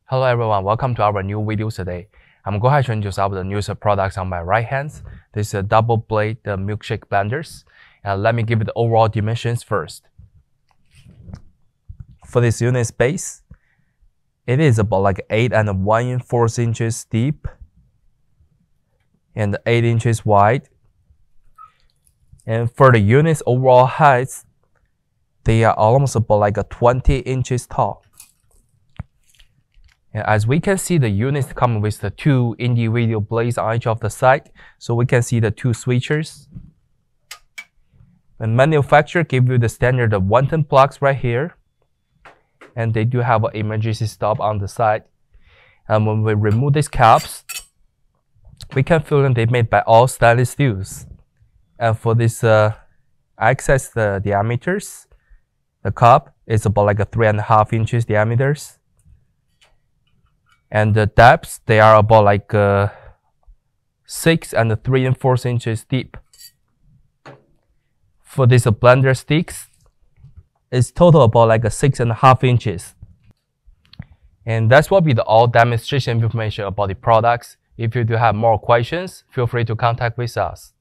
Hello everyone, welcome to our new video today. I'm going to introduce our newest products on my right hand. This is a double blade milkshake blenders. Let me give you the overall dimensions first. For this unit space, it is about like 8 and 1/4 inches deep and 8 inches wide. And for the unit's overall heights, they are almost about like 20 inches tall. And as we can see, the units come with the 2 individual blades on each of the side, so we can see the 2 switchers. The manufacturer gives you the standard 110 plugs right here, and they do have an emergency stop on the side. And when we remove these caps, we can feel them. They're made by all stainless steels. And for this access diameters, the cup is about like 3.5 inches diameters. And the depths, they are about like 6 and 3/4 inches deep. For these blender sticks, it's total about like 6.5 inches. And that's what be the all demonstration information about the products. If you do have more questions, feel free to contact with us.